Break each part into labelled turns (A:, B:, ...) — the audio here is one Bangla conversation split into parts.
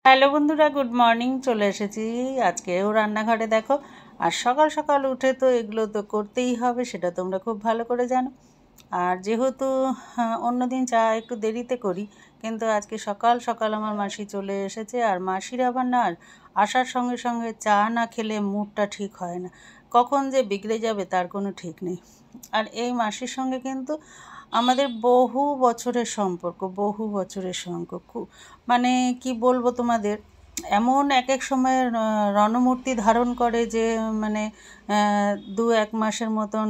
A: হ্যালো বন্ধুরা, গুড মর্নিং। চলে এসেছি আজকেও রান্নাঘরে। দেখো, আর সকাল সকাল উঠে তো এগুলো তো করতেই হবে, সেটা তোমরা খুব ভালো করে জানো। আর যেহেতু অন্যদিন চা একটু দেরিতে করি, কিন্তু আজকে সকাল সকাল আমার মাসি চলে এসেছে। আর মাসির আবার না, আসার সঙ্গে সঙ্গে চা না খেলে মুডটা ঠিক হয় না, কখন যে বিগড়ে যাবে তার কোনো ঠিক নেই। আর এই মাসির সঙ্গে কিন্তু আমাদের বহু বছরের সম্পর্ক, বহু বছরের সম্পর্ক। মানে কি বলবো তোমাদের, এমন এক এক সময় রণমূর্তি ধারণ করে যে মানে 2-1 মাসের মতন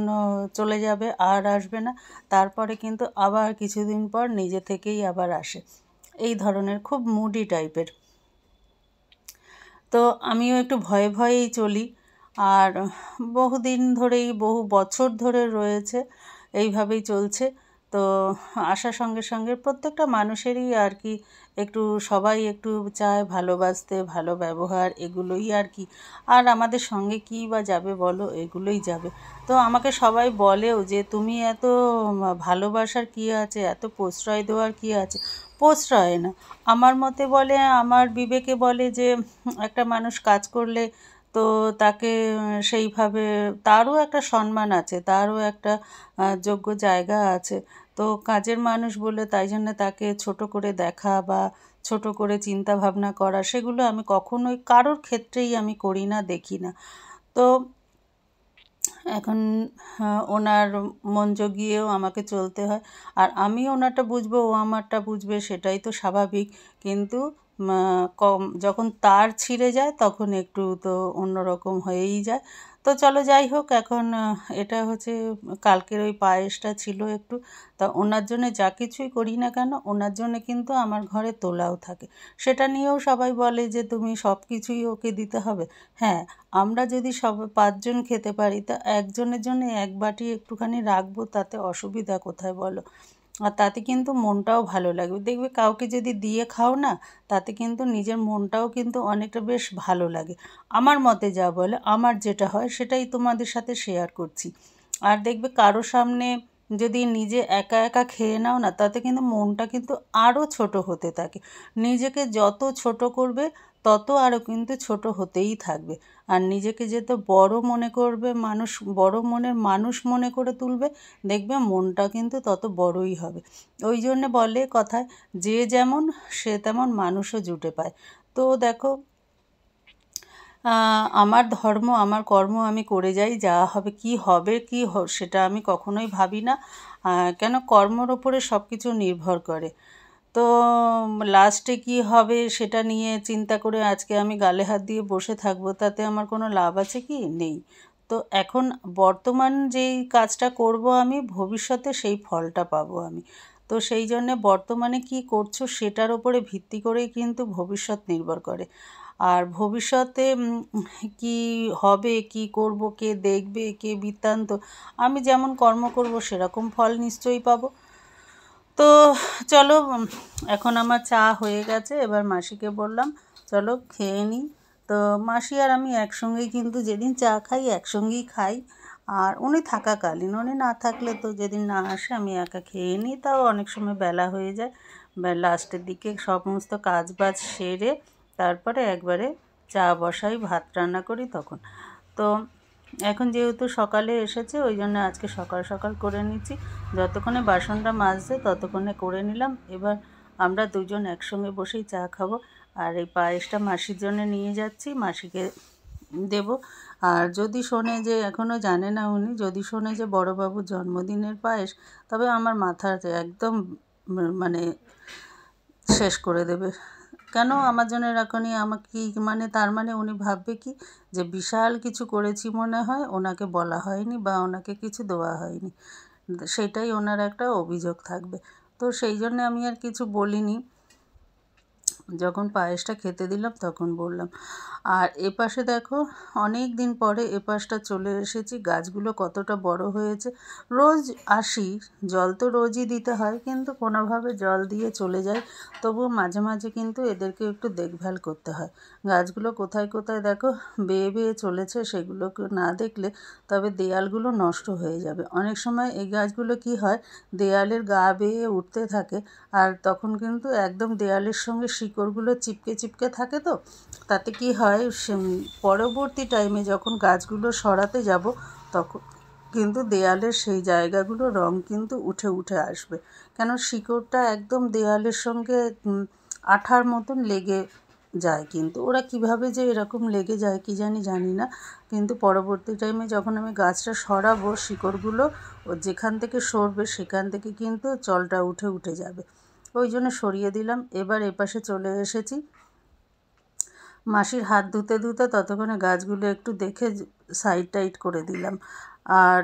A: চলে যাবে আর আসবে না। তারপরে কিন্তু আবার কিছুদিন পর নিজে থেকেই আবার আসে। এই ধরনের খুব মুডি টাইপের। তো আমিও একটু ভয়ে ভয়েই চলি। আর বহুদিন ধরেই, বহু বছর ধরে রয়েছে, এইভাবেই চলছে। তো আসার সঙ্গে সঙ্গে প্রত্যেকটা মানুষেরই আর কি একটু, সবাই একটু চায় ভালোবাসতে, ভালো ব্যবহার, এগুলোই আর কি। আর আমাদের সঙ্গে কী বা যাবে বলো, এগুলোই যাবে। তো আমাকে সবাই বলেও যে তুমি এত ভালোবাসার কী আছে, এত প্রশ্রয় দেওয়ার কী আছে। প্রশ্রয় না, আমার মতে বলে, আমার বিবেকে বলে যে একটা মানুষ কাজ করলে তো তাকে সেইভাবে, তারও একটা সম্মান আছে, তারও একটা যোগ্য জায়গা আছে। তো কাজের মানুষ বলে তাই জন্য তাকে ছোট করে দেখা বা ছোট করে চিন্তা ভাবনা করা, সেগুলো আমি কখনোই কারোর ক্ষেত্রেই আমি করি না, দেখি না। তো এখন ওনার মন জগিয়েও আমাকে চলতে হয়। আর আমি ওনারটা বুঝবো, ও আমারটা বুঝবে, সেটাই তো স্বাভাবিক। কিন্তু যখন তার ছিঁড়ে যায় তখন একটু তো অন্যরকম হয়েই যায়। তো চলো যাই হোক, এখন এটা হচ্ছে কালকের ওই পায়েসটা ছিল একটু। তা ওনার জন্যে যা কিছুই করি না কেন, ওনার জন্যে কিন্তু আমার ঘরে তোলাও থাকে। সেটা নিয়েও সবাই বলে যে তুমি সব কিছুই ওকে দিতে হবে। হ্যাঁ, আমরা যদি সব 5 জন খেতে পারি, তা একজনের জন্য এক বাটি একটুখানি রাখবো, তাতে অসুবিধা কোথায় বলো? আর তাতে কিন্তু মনটাও ভালো লাগবে। দেখবে কাউকে যদি দিয়ে খাও না, তাতে কিন্তু নিজের মনটাও কিন্তু অনেকটা বেশ ভালো লাগে। আমার মতে যা বলে, আমার যেটা হয় সেটাই তোমাদের সাথে শেয়ার করছি। আর দেখবে কারো সামনে যদি নিজে একা একা খেয়ে নাও না, তাতে কিন্তু মনটা কিন্তু আরও ছোট হতে থাকে। নিজেকে যত ছোট করবে, তত আরও কিন্তু ছোট হতেই থাকবে। আর নিজেকে যেহেতু বড় মনে করবে, মানুষ বড় মনের মানুষ মনে করে তুলবে, দেখবে মনটা কিন্তু তত বড়ই হবে। ওই জন্যে বলে কথায়, যে যেমন সে তেমন মানুষও জুটে পায়। তো দেখো, আমার ধর্ম, আমার কর্ম আমি করে যাই, যা হবে কি সেটা আমি কখনোই ভাবি না। কেন, কর্মর ওপরে সব কিছু নির্ভর করে। তো লাস্টে কি হবে সেটা নিয়ে চিন্তা করে আজকে আমি গালে হাত দিয়ে বসে থাকবো, তাতে আমার কোনো লাভ আছে কি? নেই। তো এখন বর্তমান যেই কাজটা করব আমি, ভবিষ্যতে সেই ফলটা পাবো আমি। তো সেই জন্যে বর্তমানে কি করছো সেটার ওপরে ভিত্তি করেই কিন্তু ভবিষ্যৎ নির্ভর করে। আর ভবিষ্যতে কি হবে, কি করব, কে দেখবে, কে বৃত্তান্ত, আমি যেমন কর্ম করব সেরকম ফল নিশ্চয়ই পাবো। তো চলো, এখন আমার চা হয়ে গেছে, এবার মাসিকে বললাম চলো খেয়ে নিই। তো মাসি আর আমি একসঙ্গেই কিন্তু যেদিন চা খাই একসঙ্গেই খাই। আর উনি থাকাকালীন, উনি না থাকলে তো যেদিন না আসে আমি একা খেয়ে নিই, তাও অনেক সময় বেলা হয়ে যায়। লাস্টের দিকে সমস্ত কাজ বাজ সেরে তারপরে একবারে চা বসাই, ভাত রান্না করি তখন। তো এখন যেহেতু সকালে এসেছে, ওই জন্য আজকে সকাল সকাল করে নিচ্ছি। যতক্ষণে বাসনটা মাজছে ততক্ষণে করে নিলাম। এবার আমরা দুজন একসঙ্গে বসেই চা খাবো। আর এই পায়েসটা মাসির জন্য নিয়ে যাচ্ছি, মাসিকে দেব। আর যদি শোনে যে, এখনও জানে না উনি, যদি শোনে যে বড়োবাবুর জন্মদিনের পায়েস, তবে আমার মাথা একদম মানে শেষ করে দেবে। কেন আমার জন্য রাখনি, আমাকে কি মানে, তার মানে উনি ভাববে কি যে বিশাল কিছু করেছি মনে হয়, ওনাকে বলা হয়নি বা ওনাকে কিছু দেওয়া হয়নি, সেটাই ওনার একটা অভিযোগ থাকবে। তো সেই জন্য আমি আর কিছু বলিনি। যখন পায়েসটা খেতে দিলাম তখন বললাম। আর এপাশে দেখো, অনেক দিন পরে এপাশটা চলে এসেছি, গাছগুলো কতটা বড় হয়েছে। রোজ আসি, জল তো রোজই দিতে হয়, কিন্তু কোনোভাবে জল দিয়ে চলে যায়। তবুও মাঝে মাঝে কিন্তু এদেরকে একটু দেখভাল করতে হয়। গাছগুলো কোথায় কোথায় দেখো বেয়ে বেয়ে চলেছে, সেগুলোকে না দেখলে তবে দেয়ালগুলো নষ্ট হয়ে যাবে। অনেক সময় এই গাছগুলো কি হয়, দেয়ালের গা বেয়ে উঠতে থাকে, আর তখন কিন্তু একদম দেয়ালের সঙ্গে শিকড় শিকড়গুলো চিপকে চিপকে থাকে, তো তাতে কি হয় পরবর্তী টাইমে যখন গাছগুলো সরাতে যাব তখন কিন্তু দেয়ালের সেই জায়গাগুলো রং কিন্তু উঠে উঠে আসবে, কেন শিকড়টা একদম দেয়ালের সঙ্গে আঠার মতন লেগে যায়। কিন্তু ওরা কিভাবে যে এরকম লেগে যায় কি জানি না, কিন্তু পরবর্তী টাইমে যখন আমি গাছটা সরাবো শিকড়গুলো ও যেখান থেকে সরবে সেখান থেকে কিন্তু জলটা উঠে উঠে যাবে। ওই জন্য সরিয়ে দিলাম। এবার এপাশে চলে এসেছি, মাসির হাত ধুতে ধুতে ততক্ষণে গাছগুলো একটু দেখে সাইড টাইড করে দিলাম। আর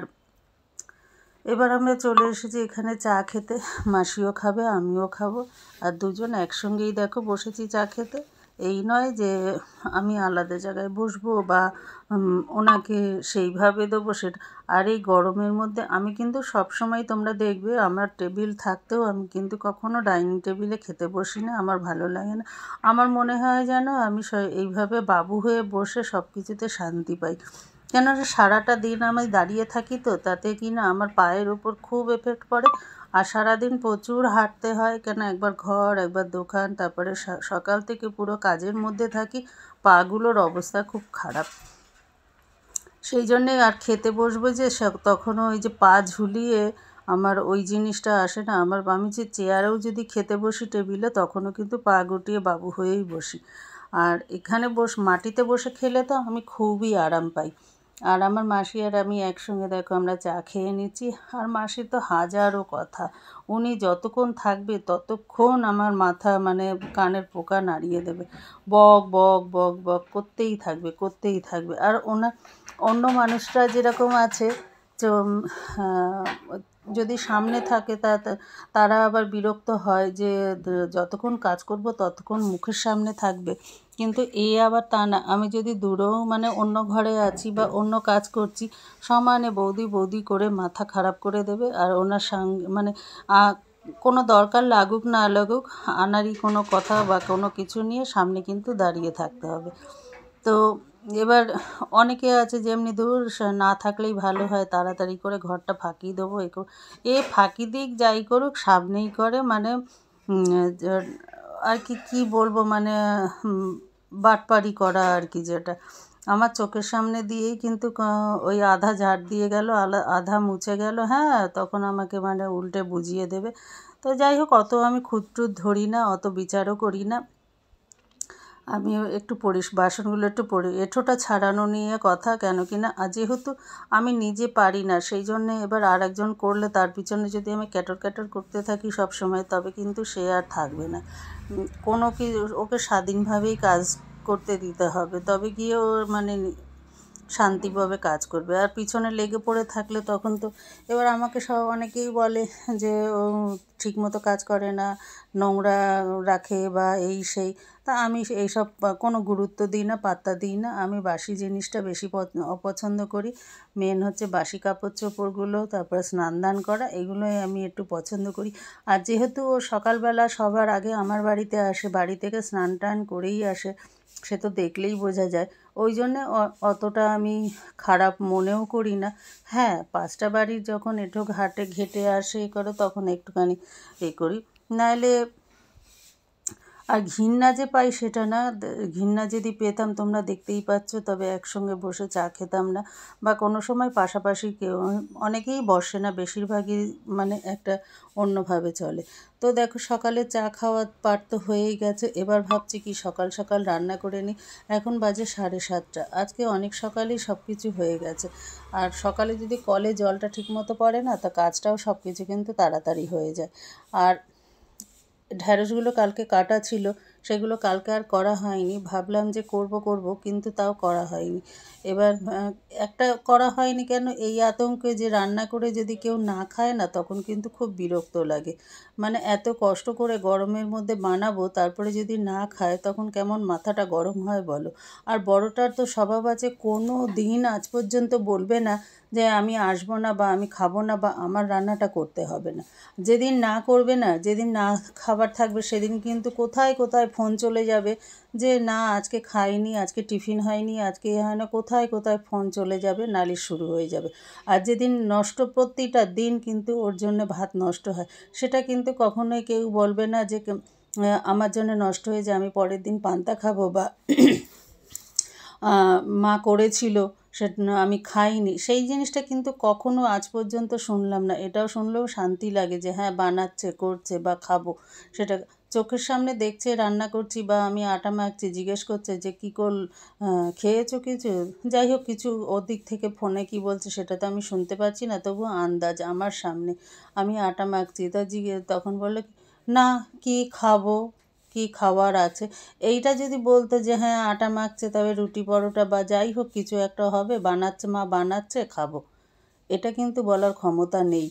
A: এবার আমরা চলে এসেছি এখানে চা খেতে, মাসিও খাবে আমিও খাবো, আর দুজন একসঙ্গেই দেখো বসেছি চা খেতে। এই নয় যে আমি আলাদা জায়গায় বসবো বা ওনাকে সেইভাবে দেবো সেটা। আর এই গরমের মধ্যে আমি কিন্তু সবসময় তোমরা দেখবে আমার টেবিল থাকতেও আমি কিন্তু কখনো ডাইনিং টেবিলে খেতে বসি না, আমার ভালো লাগে না। আমার মনে হয় যেন আমি এইভাবে বাবু হয়ে বসে সব কিছুতে শান্তি পাই। কেননা সারাটা দিন আমি দাঁড়িয়ে থাকি, তো তাতে কি না আমার পায়ের ওপর খুব এফেক্ট পড়ে। আর সারাদিন প্রচুর হাঁটতে হয়, কেন একবার ঘর একবার দোকান, তারপরে সকাল থেকে পুরো কাজের মধ্যে থাকি, পাগুলোর অবস্থা খুব খারাপ। সেই জন্যে আর খেতে বসবো যে তখনও ওই যে পা ঝুলিয়ে আমার ওই জিনিসটা আসে না। আমি যে চেয়ারেও যদি খেতে বসি টেবিলে তখনও কিন্তু পা গুটিয়ে বাবু হয়েই বসি। আর এখানে মাটিতে বসে খেলে তো আমি খুবই আরাম পাই। আর আমার মাসি আর আমি একসঙ্গে দেখো আমরা চা খেয়ে নিচ্ছি। আর মাসির তো হাজারো কথা, উনি যতক্ষণ থাকবে ততক্ষণ আমার মাথা মানে কানের পোকা নাড়িয়ে দেবে, বক বক বক বক করতেই থাকবে করতেই থাকবে। আর অন্য মানুষরা যেরকম আছে তো যদি সামনে থাকে তারা আবার বিরক্ত হয় যে যতক্ষণ কাজ করব ততক্ষণ মুখের সামনে থাকবে, কিন্তু এ আবার তা না। আমি যদি দূরেও মানে অন্য ঘরে আছি বা অন্য কাজ করছি, সমানে বৌদি বৌদি করে মাথা খারাপ করে দেবে। আর ওনার সঙ্গে মানে কোনো দরকার লাগুক না লাগুক আনারই কোনো কথা বা কোনো কিছু নিয়ে সামনে কিন্তু দাঁড়িয়ে থাকতে হবে। তো এবার অনেকে আছে যেমনি দূর না থাকলেই ভালো হয়, তাড়াতাড়ি করে ঘরটা ফাঁকি দেবো ফাঁকি দিক যাই করুক সামনেই করে, মানে আর কি বলবো, মানে বাটপারি করা আর কি, যেটা আমার চোখের সামনে দিয়েই কিন্তু ওই আধা ঝাড় দিয়ে গেল আধা মুছে গেল, হ্যাঁ তখন আমাকে মানে উল্টে বুঝিয়ে দেবে। তো যাই হোক, অত আমি খুঁতটুত ধরি না, অত বিচারও করি না। আমি একটু বাসনগুলো একটু এঁঠোটা ছাড়ানো নিয়ে কথা, কেন কি না যেহেতু আমি নিজে পারি না, সেই জন্যে এবার আর একজন করলে তার পিছনে যদি আমি ক্যাটর ক্যাটর করতে থাকি সব সময়, তবে কিন্তু সে আর থাকবে না। ওকে স্বাধীনভাবেই কাজ করতে দিতে হবে, তবে গিয়ে ও মানে শান্তিভাবে কাজ করবে। আর পিছনে লেগে পড়ে থাকলে তখন তো এবার আমাকে অনেকেই বলে যে ও ঠিকমতো কাজ করে না, নোংরা রাখে বা এই সেই। তা আমি এইসব কোনো গুরুত্ব দিই না, পাত্তা দিই না। আমি বাসি জিনিসটা বেশি অপছন্দ করি। মেন হচ্ছে বাসি কাপড় চোপড়গুলো, তারপরে স্নান দান করা, এগুলোই আমি একটু পছন্দ করি। আর যেহেতু ও সকালবেলা সবার আগে আমার বাড়িতে আসে, বাড়ি থেকে স্নান টান করেই আসে, সে তো দেখলেই বোঝা যায়, ওই জন্যে অতটা আমি খারাপ মনেও করি না। হ্যাঁ, 5টা বাড়ির যখন ঘেটে আসে করো তখন একটুখানি করি, নাহলে আর ঘৃণা যে পাই সেটা না। ঘৃণা যদি পেতাম তোমরা দেখতেই পাচ্ছ, তবে একসঙ্গে বসে চা খেতাম না, বা কোনো সময় পাশাপাশি অনেকেই বসে না, বেশিরভাগই মানে একটা অন্যভাবে চলে। তো দেখো সকালে চা খাওয়ার পার তো হয়েই গেছে, এবার ভাবছি কি সকাল সকাল রান্না করে নিই। এখন বাজে 7:30। আজকে অনেক সকালেই সব কিছু হয়ে গেছে। আর সকালে যদি কলে জলটা ঠিকমতো পড়ে না, তা কাজটাও সব কিছু কিন্তু তাড়াতাড়ি হয়ে যায়। আর ঢ্যাঁড়সগুলো কালকে কাটা ছিল, সেগুলো কালকে আর করা হয়নি। ভাবলাম যে করব কিন্তু তাও করা হয়নি। এবার একটা করা হয়নি কেন, এই আতঙ্কে যে রান্না করে যদি কেউ না খায় না তখন কিন্তু খুব বিরক্ত লাগে। মানে এত কষ্ট করে গরমের মধ্যে বানাবো, তারপরে যদি না খায় তখন কেমন মাথাটা গরম হয় বলো। আর বড়টার তো স্বভাব আছে, কোনো দিন আজ পর্যন্ত বলবে না যে আমি আসবো না বা আমি খাবো না বা আমার রান্নাটা করতে হবে না। যেদিন না করবে না, যেদিন না খাবার থাকবে, সেদিন কিন্তু কোথায় কোথায় ফোন চলে যাবে যে না আজকে খাইনি, আজকে টিফিন হয়নি, আজকে হয় না, কোথায় কোথায় ফোন চলে যাবে, নালিশ শুরু হয়ে যাবে। আর যেদিন প্রতিটা দিন কিন্তু ওর জন্য ভাত নষ্ট হয়, সেটা কিন্তু কখনোই কেউ বলবে না যে আমার জন্য নষ্ট হয়ে যায়, আমি পরের দিন পান্তা খাবো, বা মা করেছিল সেটা আমি খাইনি, সেই জিনিসটা কিন্তু কখনো আজ পর্যন্ত শুনলাম না। এটাও শুনলেও শান্তি লাগে যে হ্যাঁ বানাচ্ছে, করছে বা খাবো। সেটা চোখের সামনে দেখছে রান্না করছি বা আমি আটা মাখছি, জিজ্ঞেস করছে যে কী খেয়েছো কিছু, যাই হোক কিছু ওদিক থেকে ফোনে কি বলছে সেটা তো আমি শুনতে পাচ্ছি না, তবুও আন্দাজ আমার সামনে আমি আটা মাখছি, তখন বললো না কি খাবো, কি খাওয়ার আছে। এইটা যদি বলতো যে হ্যাঁ আটা মাখছে, তবে রুটি পরোটা বা যাই হোক কিছু একটা হবে, বানাচ্ছে মা বানাচ্ছে খাবো, এটা কিন্তু বলার ক্ষমতা নেই।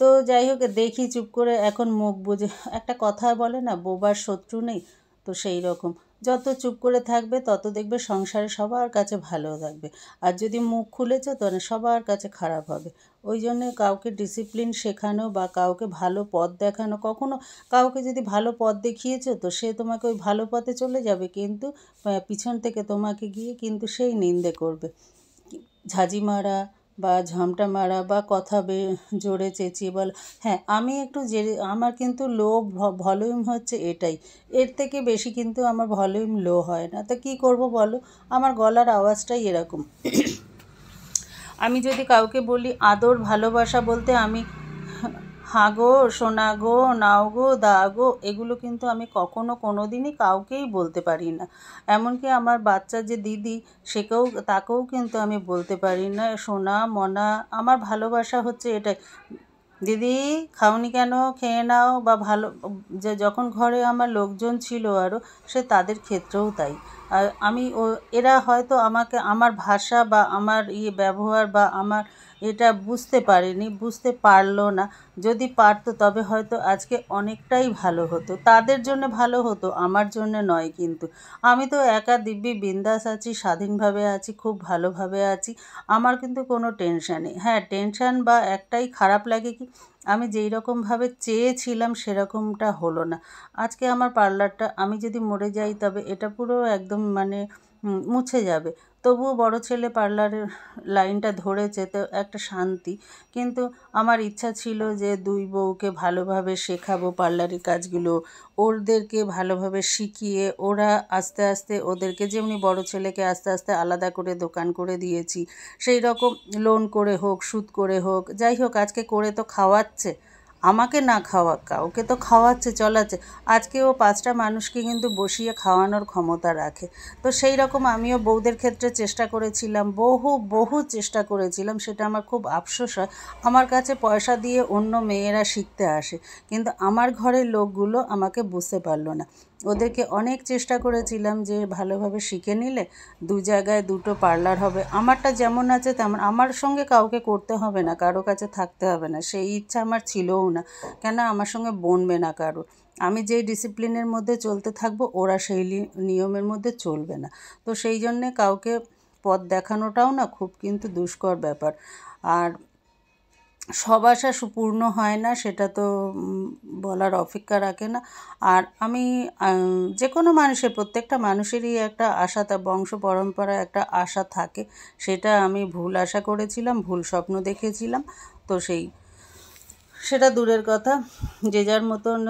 A: তো যাই হোক দেখি চুপ করে এখন মুখ বুজে, একটা কথা বলে না বোবার শত্রু নেই, তো সেই রকম যত চুপ করে থাকবে তত দেখবে সংসারে সবার কাছে ভালো থাকবে, আর যদি মুখ খুলেছে তো সবার কাছে খারাপ হবে। ওই জন্যে কাউকে ডিসিপ্লিন শেখানো বা কাউকে ভালো পথ দেখানো, কখনো কাউকে যদি ভালো পথ দেখিয়েছো তো সে তোমাকে ওই ভালো পথে চলে যাবে, কিন্তু পিছন থেকে তোমাকে গিয়ে কিন্তু সেই নিন্দে করবে, ঝাঁঝি মারা বা ঝামটা মারা বা কথা জোরে চেঁচিয়ে বলা। হ্যাঁ আমি একটু আমার কিন্তু লো ভলিউম হচ্ছে এটাই, এর থেকে বেশি কিন্তু আমার ভলিউম লো হয় না, তো কী করব বলো, আমার গলার আওয়াজটাই এরকম। আমি যদি কাউকে বলি আদর ভালোবাসা বলতে, আমি হাঁ গো, সোনা গো, নাও গো, দা গো, এগুলো কিন্তু আমি কখনো কোনো দিনই কাউকেই বলতে পারি না। এমনকি আমার বাচ্চা যে দিদি, তাকেও কিন্তু আমি বলতে পারি না সোনা মনা। আমার ভালোবাসা হচ্ছে এটাই, দিদি খাওনি কেন, খেয়ে নাও, বা ভালো যে যখন ঘরে আমার লোকজন ছিল আরও, তাদের ক্ষেত্রেও তাই। আর এরা হয়তো আমাকে আমার ভাষা বা আমার ব্যবহার বা আমার এটা বুঝতে পারলো না, যদি পারতো তবে হয়তো আজকে অনেকটাই ভালো হতো, তাদের জন্য ভালো হতো, আমার জন্য নয়। কিন্তু আমি তো একা দিব্যি বিন্দাস আছি, স্বাধীনভাবে আছি, খুব ভালোভাবে আছি, আমার কিন্তু কোনো টেনশান নেই। হ্যাঁ টেনশান বা একটাই খারাপ লাগে কি, আমি যেই রকমভাবে চেয়েছিলাম সেরকমটা হলো না। আজকে আমার পার্লারটা, আমি যদি মরে যাই তবে এটা পুরো একদম মুছে যাবে, তবুও বড় ছেলে পার্লারের লাইনটা ধরেছে তো একটা শান্তি। কিন্তু আমার ইচ্ছা ছিল যে দুই বউকে ভালোভাবে শেখাবো পার্লারের কাজগুলো, ওদেরকে ভালোভাবে শিখিয়ে ওরা আস্তে আস্তে, ওদেরকে যেমনি বড় ছেলেকে আস্তে আস্তে আলাদা করে দোকান করে দিয়েছি, সেই রকম লোন করে হোক, সুদ করে হোক, যাই হোক আজকে করে তো খাওয়াচ্ছে, আমাকে না খাওয়াক কাউকে তো খাওয়াচ্ছে, চলাচ্ছে। আজকে ও 5টা মানুষকে কিন্তু বসিয়ে খাওয়ানোর ক্ষমতা রাখে। তো সেই রকম আমিও বউদের ক্ষেত্রে চেষ্টা করেছিলাম, বহু চেষ্টা করেছিলাম, সেটা আমার খুব আফসোস হয়। আমার কাছে পয়সা দিয়ে অন্য মেয়েরা শিখতে আসে, কিন্তু আমার ঘরের লোকগুলো আমাকে বুঝতে পারলো না। ওদেরকে অনেক চেষ্টা করেছিলাম যে ভালোভাবে শিখে নিলে 2 জায়গায় 2টো পার্লার হবে, আমারটা যেমন আছে তেমন, আমার সঙ্গে কাউকে করতে হবে না, কারো কাছে থাকতে হবে না, সেই ইচ্ছা আমার ছিলও না, কেন আমার সঙ্গে বনবে না কারো। আমি যেই ডিসিপ্লিনের মধ্যে চলতে থাকবো ওরা সেই নিয়মের মধ্যে চলবে না। তো সেই জন্যে কাউকে পথ দেখানোটাও না খুব কিন্তু দুষ্কর ব্যাপার। আর সব আশা পূর্ণ হয় না, সেটা তো বলার অপেক্ষা রাখে না। আর আমি যে কোনো মানুষের, প্রত্যেকটা মানুষেরই একটা আশা, তার বংশ পরম্পরায় একটা আশা থাকে, সেটা আমি ভুল আশা করেছিলাম, ভুল স্বপ্ন দেখেছিলাম। তো সেটা দূরের কথা, যে যার মতন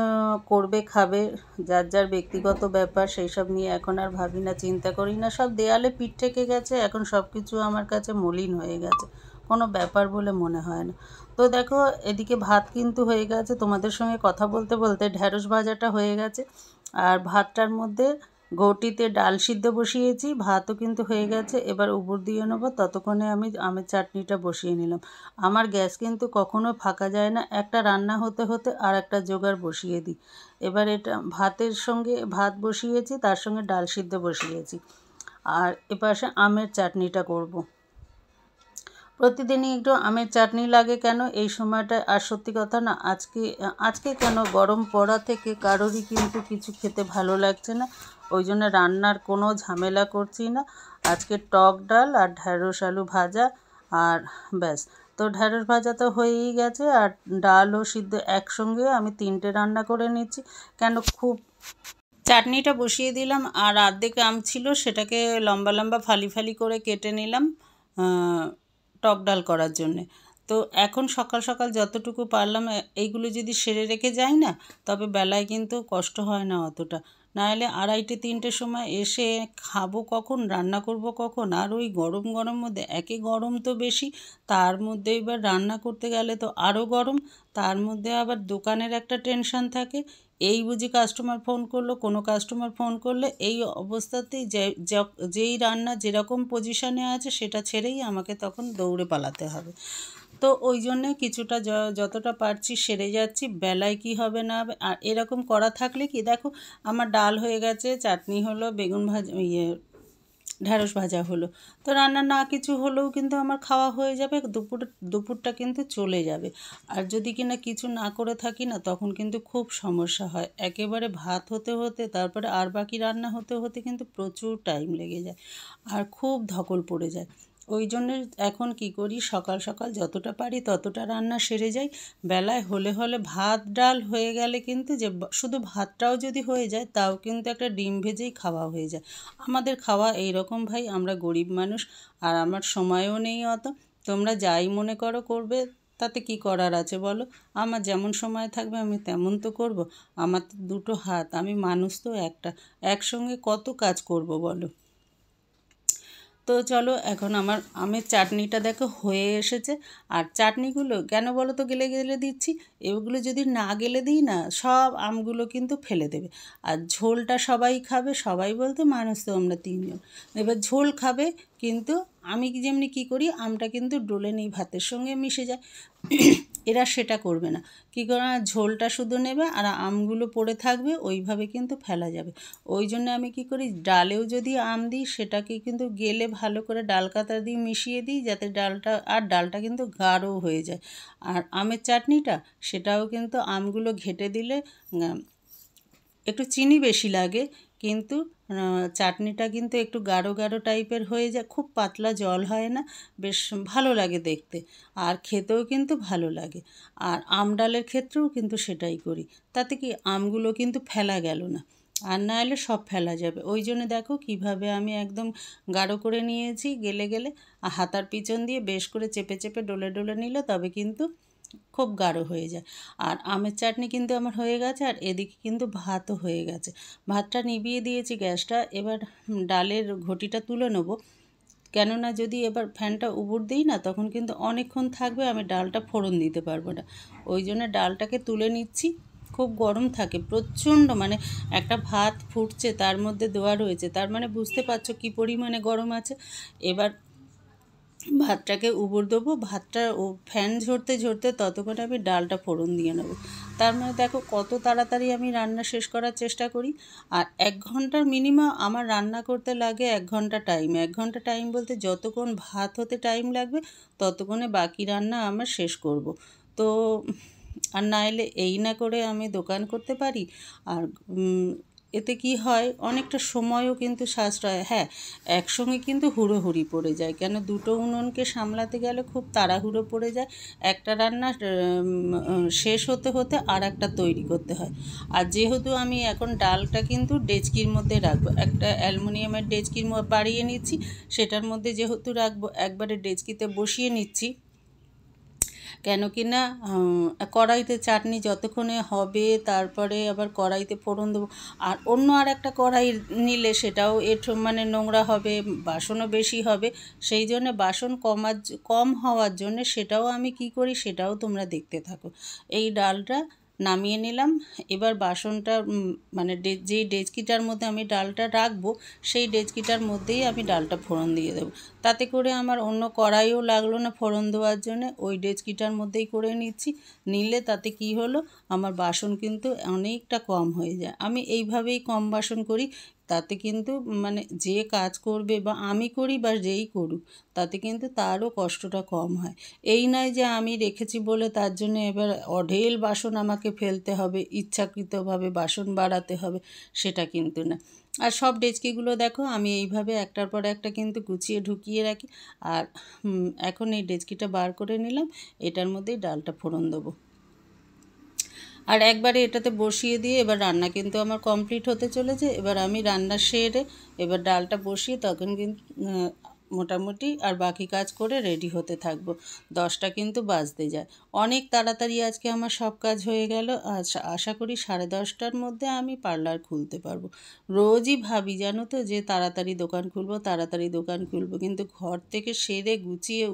A: করবে খাবে, যার যার ব্যক্তিগত ব্যাপার, সেই সব নিয়ে এখন আর ভাবি না, চিন্তা করি না, সব দেয়ালে পিঠ থেকে গেছে, এখন সব কিছু আমার কাছে মলিন হয়ে গেছে, কোনো ব্যাপার বলে মনে হয় না। তো দেখো এদিকে ভাত কিন্তু হয়ে গেছে, তোমাদের সঙ্গে কথা বলতে বলতে ঢ্যাঁড়স ভাজাটা হয়ে গেছে, আর ভাতটার মধ্যে ঘটিতে ডাল সিদ্ধ বসিয়েছি, ভাতও কিন্তু হয়ে গেছে, এবার উপর দিয়ে নেবো, ততক্ষণে আমি আমের চাটনিটা বসিয়ে নিলাম। আমার গ্যাস কিন্তু কখনো ফাঁকা যায় না, একটা রান্না হতে হতে আর একটা জোগাড় বসিয়ে দিই। এবার এটা ভাতের সঙ্গে ভাত বসিয়েছি, তার সঙ্গে ডাল সিদ্ধ বসিয়েছি, আর এপাশে আমের চাটনিটা করব। প্রতিদিনই একটু আমের চাটনি লাগে কেন এই সময়টা, আর সত্যি কথা না, আজকে কেন গরম পড়া থেকে কারোরই কিন্তু কিছু খেতে ভালো লাগছে না, ওই জন্য রান্নার কোনো ঝামেলা করছি না। আজকে টক ডাল আর ঢ্যাঁড়স আলু ভাজা, আর ব্যাস। তো ঢ্যাঁড়স ভাজা তো হয়েই গেছে, আর ডাল ও সিদ্ধ একসঙ্গে আমি 3টে রান্না করে নিচ্ছি, কেন খুব চাটনিটা বসিয়ে দিলাম, আর অর্ধেক আম ছিল সেটাকে লম্বা লম্বা ফালি ফালি করে কেটে নিলাম টক ডাল করার জন্যে। তো এখন সকাল সকাল যতটুকু পারলাম এইগুলো যদি সেরে রেখে যাই না, তবে বেলায় কিন্তু কষ্ট হয় না অতটা। নাহলে 2:30-3টের সময় এসে খাবো কখন, রান্না করব কখন, আর ওই গরম গরম মধ্যে একে গরম তো বেশি, তার মধ্যে এবার রান্না করতে গেলে তো আরও গরম, তার মধ্যে আবার দোকানের একটা টেনশন থাকে। এই বুঝি কাস্টমার ফোন করলো, কোনো কাস্টমার ফোন করলে এই অবস্থাতেই যেই রান্না যেরকম পজিশনে আছে সেটা ছেড়েই আমাকে তখন দৌড়ে পালাতে হবে। তো ওই জন্যে কিছুটা যতটা পারছি সেরে যাচ্ছি। বেলায় কি হবে না হবে, আর এরকম করা থাকলে কি দেখো, আমার ডাল হয়ে গেছে, চাটনি হলো, বেগুন ভাজা, ঢ্যাঁড়স ভাজা হলো, তো রান্না না কিছু হলেও কিন্তু আমার খাওয়া হয়ে যাবে, দুপুরটা কিন্তু চলে যাবে। আর যদি কিনা কিছু না করে থাকি না, তখন কিন্তু খুব সমস্যা হয়, একেবারে ভাত হতে হতে তারপরে আর বাকি রান্না হতে হতে কিন্তু প্রচুর টাইম লেগে যায় আর খুব ধকল পড়ে যায়। ওই জন্যে এখন কি করি, সকাল সকাল যতটা পারি ততটা রান্না সেরে যাই। বেলায় হলে হলে ভাত ডাল হয়ে গেলে কিন্তু যে শুধু ভাতটাও যদি হয়ে যায়, তাও কিন্তু একটা ডিম ভেজেই খাওয়া হয়ে যায়। আমাদের খাওয়া এই রকম ভাই, আমরা গরিব মানুষ, আর আমার সময়ও নেই অত। তোমরা যাই মনে করো করবে, তাতে কি করার আছে বলো? আমার যেমন সময় থাকবে আমি তেমন তো করব। আমার তো দুটো হাত, আমি মানুষ তো একটা, একসঙ্গে কত কাজ করব বলো? তো চলো, এখন আমার আমের চাটনিটা দেখো হয়ে এসেছে। আর চাটনিগুলো কেন বলো তো গেলে গেলে দিচ্ছি, এগুলো যদি না গেলে দিই না, সব আমগুলো কিন্তু ফেলে দেবে। আর ঝোলটা সবাই খাবে, সবাই বলতে মানুষ তো আমরা 3জন, এবার ঝোল খাবে। কিন্তু আমি যেমনি কী করি, আমটা কিন্তু ডলে নিই, ভাতের সঙ্গে মিশে যায়। এরা সেটা করবে না, কী করে না, ঝোলটা শুধু নেবে আর আমগুলো পড়ে থাকবে, ওইভাবে কিন্তু ফেলা যাবে। ওই জন্য আমি কি করি, ডালেও যদি আম দিই সেটাকে কিন্তু গেলে ভালো করে ডাল কাতা দিয়ে মিশিয়ে দিই, যাতে ডালটা কিন্তু গাঢ় হয়ে যায়। আর আমের চাটনিটা, সেটাও কিন্তু আমগুলো ঘেটে দিলে একটু চিনি বেশি লাগে, কিন্তু চাটনিটা কিন্তু একটু গাঢ় গাঢ় টাইপের হয়ে যায়, খুব পাতলা জল হয় না, বেশ ভালো লাগে দেখতে, আর খেতেও কিন্তু ভালো লাগে। আর আম ডালের ক্ষেত্রেও কিন্তু সেটাই করি, তাতে কি আমগুলো কিন্তু ফেলা গেল না, আর না এলে সব ফেলা যাবে। ওই জন্য দেখো কিভাবে আমি একদম গাঢ় করে নিয়েছি, গেলে গেলে আর হাতার পিছন দিয়ে বেশ করে চেপে চেপে ডলে ডলে নিলে তবে কিন্তু খুব গাঢ় হয়ে যায়। আর আমের চাটনি কিন্তু আমার হয়ে গেছে, আর এদিকে কিন্তু ভাতও হয়ে গেছে। ভাতটা নিভিয়ে দিয়েছি গ্যাসটা, এবার ডালের ঘটিটা তুলে নেবো, কেননা যদি এবার ফ্যানটা উবুর দিই না, তখন কিন্তু অনেকক্ষণ থাকবে, আমি ডালটা ফোড়ন দিতে পারবো না। ওই জন্য ডালটাকে তুলে নিচ্ছি। খুব গরম থাকে প্রচণ্ড, মানে একটা ভাত ফুটছে তার মধ্যে দেওয়া রয়েছে, তার মানে বুঝতে পারছো কী পরিমাণে গরম আছে। এবার ভাতটাকে উবুর দেবো, ভাতটা ফ্যান ঝরতে ঝরতে ততক্ষণে আমি ডালটা ফোড়ন দিয়ে নেবো। তার মানে দেখো কত তাড়াতাড়ি আমি রান্না শেষ করার চেষ্টা করি। আর 1 ঘন্টার মিনিমাম আমার রান্না করতে লাগে, 1 ঘন্টা টাইম। 1 ঘন্টা টাইম বলতে যতক্ষণ ভাত হতে টাইম লাগবে, ততক্ষণে বাকি রান্না আমার শেষ করব। তো আর না এলে এই না করে আমি দোকান করতে পারি। আর এতে কি হয়, অনেকটা সময়ও কিন্তু সাশ্রয়। হ্যাঁ, একসঙ্গে কিন্তু হুড়োহুড়ি পড়ে যায়, কেন দুটো উনুনকে সামলাতে গেলে খুব তাড়াহুড়ো পড়ে যায়। একটা রান্না শেষ হতে হতে আর একটা তৈরি করতে হয়। আর যেহেতু আমি এখন ডালটা কিন্তু ডেচকির মধ্যে রাখবো, একটা অ্যালুমিনিয়ামের ডেচকির বাড়িয়ে নিচ্ছি, সেটার মধ্যে যেহেতু রাখবো, একবারে ডেচকিতে বসিয়ে নিচ্ছি। কেন কি না কড়াইতে চাটনি যতক্ষণে হবে, তারপরে আবার কড়াইতে ফোড়ন দেবো। আর অন্য আর একটা কড়াই নিলে সেটাও মানে নোংরা হবে, বাসনও বেশি হবে। সেই জন্যে বাসন কম হওয়ার জন্যে সেটাও আমি কি করি, সেটাও তোমরা দেখতে থাকো। এই ডালটা নামিয়ে নিলাম। এবার বাসনটা মানে যেই ডেচকিটার মধ্যে আমি ডালটা রাখবো, সেই ডেচকিটার মধ্যেই আমি ডালটা ফোড়ন দিয়ে দেবো। তাতে করে আমার অন্য কড়াইও লাগলো না ফোড়ন দেওয়ার জন্য, ওই ডেচকিটার মধ্যেই করে নিচ্ছি। নিলে তাতে কি হলো, আমার বাসন কিন্তু অনেকটা কম হয়ে যায়। আমি এইভাবেই কম বাসন করি, তাতে কিন্তু মানে যে কাজ করবে, বা আমি করি বা যেই করুক, তাতে কিন্তু তারও কষ্টটা কম হয়। এই নয় যে আমি রেখেছি বলে তার জন্য এবার অঢেল বাসন আমাকে ফেলতে হবে, ইচ্ছাকৃতভাবে বাসন বাড়াতে হবে, সেটা কিন্তু না। আর সব ডেচকিগুলো দেখো আমি এইভাবে একটার পর একটা কিন্তু গুছিয়ে ঢুকিয়ে রাখি। আর এখন এই ডেচকিটা বার করে নিলাম, এটার মধ্যেই ডালটা ফোড়ন দেবো। আর একবারে এটাতে বসিয়ে দিয়ে এবার রান্না কিন্তু আমার কমপ্লিট হতে চলেছে। এবার আমি রান্না সেরে এবার ডালটা বসিয়ে তখন কিন্তু মোটামুটি আর বাকি কাজ করে রেডি হতে থাকবো। 10টা কিন্তু বাজতে যায়। অনেক তাড়াতাড়ি আজকে আমার সব কাজ হয়ে গেল। আশা করি 10:30টার মধ্যে আমি পার্লার খুলতে পারবো। রোজই ভাবি জানো তো যে তাড়াতাড়ি দোকান খুলবো, তাড়াতাড়ি দোকান খুলবো, কিন্তু ঘর থেকে সেরে গুছিয়ে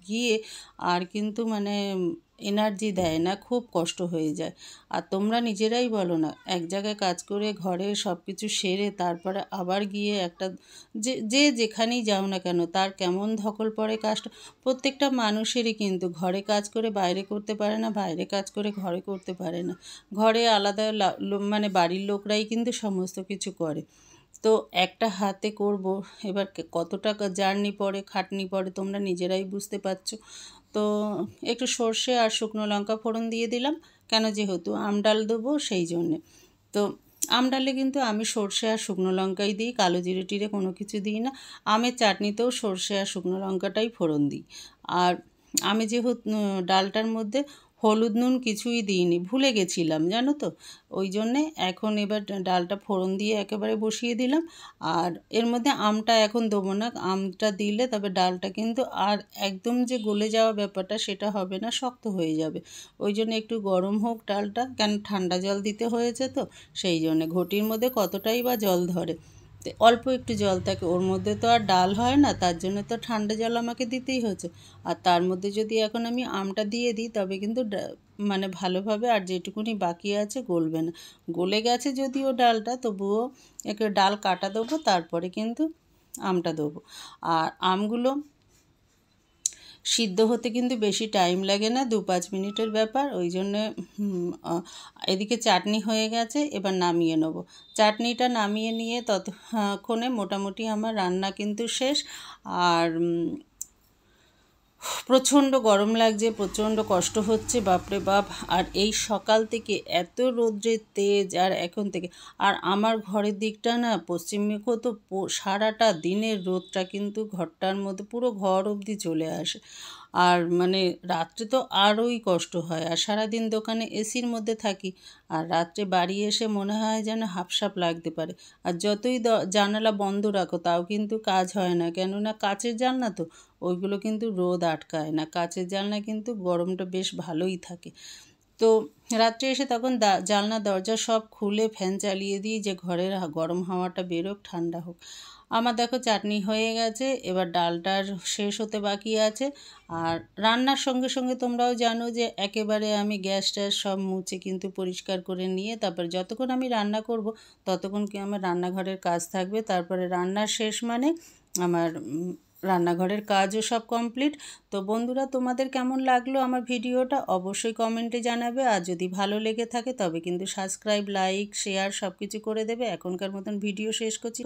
A: গিয়ে আর কিন্তু মানে এনার্জি দেয় না, খুব কষ্ট হয়ে যায়। আর তোমরা নিজেরাই বলো না, এক জায়গায় কাজ করে ঘরে সব কিছু সেরে তারপরে আবার গিয়ে একটা যে যেখানেই যাও না কেন তার কেমন ধকল পড়ে কাজটা। প্রত্যেকটা মানুষেরই কিন্তু ঘরে কাজ করে বাইরে করতে পারে না, বাইরে কাজ করে ঘরে করতে পারে না। ঘরে আলাদা মানে বাড়ির লোকরাই কিন্তু সমস্ত কিছু করে। তো একটা হাতে করব, এবার কতটা জার্নি পড়ে, খাটনি পড়ে তোমরা নিজেরাই বুঝতে পারছো। তো একটু সর্ষে আর শুকনো লঙ্কা ফোড়ন দিয়ে দিলাম, কেন যেহেতু আমডাল দেবো সেই জন্যে। তো আমডালে কিন্তু আমি সর্ষে আর শুকনো লঙ্কাই দিই, কালো জিরে টিরে কোনো কিছু দিই না। আমের চাটনিতেও সর্ষে আর শুকনো লঙ্কাটাই ফোড়ন দিই। আর আমি যেহেতু ডালটার মধ্যে হলুদ নুন কিছুই দিইনি, ভুলে গেছিলাম জানো তো, ওই জন্যে এখন এবার ডালটা ফোড়ন দিয়ে একেবারে বসিয়ে দিলাম। আর এর মধ্যে আমটা এখন দেবো না, আমটা দিলে তবে ডালটা কিন্তু আর একদম যে গলে যাওয়া ব্যাপারটা সেটা হবে না, শক্ত হয়ে যাবে। ওই জন্য একটু গরম হোক ডালটা, কেন ঠান্ডা জল দিতে হয়েছে তো সেই জন্যে। ঘটির মধ্যে কতটাই বা জল ধরে, তো অল্প একটু জল থাকে ওর মধ্যে, তো আর ডাল হয় না, তার জন্য তো ঠান্ডা জল আমাকে দিতেই হচ্ছে। আর তার মধ্যে যদি এখন আমি আমটা দিয়ে দিই তবে কিন্তু মানে ভালোভাবে আর যেটুকুনি বাকি আছে গলবে না। গলে গেছে যদিও ডালটা, তবুও একটু ডাল কাটা দেবো, তারপরে কিন্তু আমটা দেবো। আর আমগুলো সিদ্ধ হতে কিন্তু বেশি টাইম লাগে না, 2-5 মিনিটের ব্যাপার। ওই জন্যে এদিকে চাটনি হয়ে গেছে, এবার নামিয়ে নেব। চাটনিটা নামিয়ে নিয়ে ততক্ষণে মোটামুটি আমার রান্না কিন্তু শেষ। আর প্রচণ্ড গরম লাগছে, প্রচণ্ড কষ্ট হচ্ছে, বাপরে বাপ। আর এই সকাল থেকে এত রৌদ্রের তেজ, আর এখন থেকে আর আমার ঘরের দিকটা না পশ্চিম মেঘ, তো সারাটা দিনের রোদটা কিন্তু ঘরটার মধ্যে পুরো ঘর অবধি চলে আসে। আর মানে রাত্রে তো আরোই কষ্ট হয়। আর সারাদিন দোকানে এসির মধ্যে থাকি, আর রাত্রে বাড়ি এসে মনে হয় যেন হাঁপসাপ লাগতে পারে। আর যতই জানালা বন্ধ রাখো তাও কিন্তু কাজ হয় না, কেননা কাচের জানলা তো, ওইগুলো কিন্তু রোদ আটকায় না। কাচের জানলা কিন্তু গরমটা বেশ ভালোই থাকে। তো রাত্রে এসে তখন জানলা দরজা সব খুলে ফ্যান চালিয়ে দিই যে ঘরের গরম হাওয়াটা বেরোক, ঠান্ডা হোক। আমার দেখো চাটনি হয়ে গেছে, এবার ডালটার শেষ হতে বাকি আছে। আর রান্নার সঙ্গে সঙ্গে তোমরাও জানো যে একেবারে আমি গ্যাস ট্যাস সব মুছে কিন্তু পরিষ্কার করে নিয়ে তারপর যতক্ষণ আমি রান্না করব ততক্ষণ কি আমার রান্নাঘরের কাজ থাকবে। তারপরে রান্নার শেষ মানে আমার রান্নাঘরের কাজও সব কমপ্লিট। তো বন্ধুরা, তোমাদের কেমন লাগলো আমার ভিডিওটা অবশ্যই কমেন্টে জানাবে। আর যদি ভালো লেগে থাকে তবে কিন্তু সাবস্ক্রাইব, লাইক, শেয়ার সব কিছু করে দেবে। এখনকার মতন ভিডিও শেষ করছি।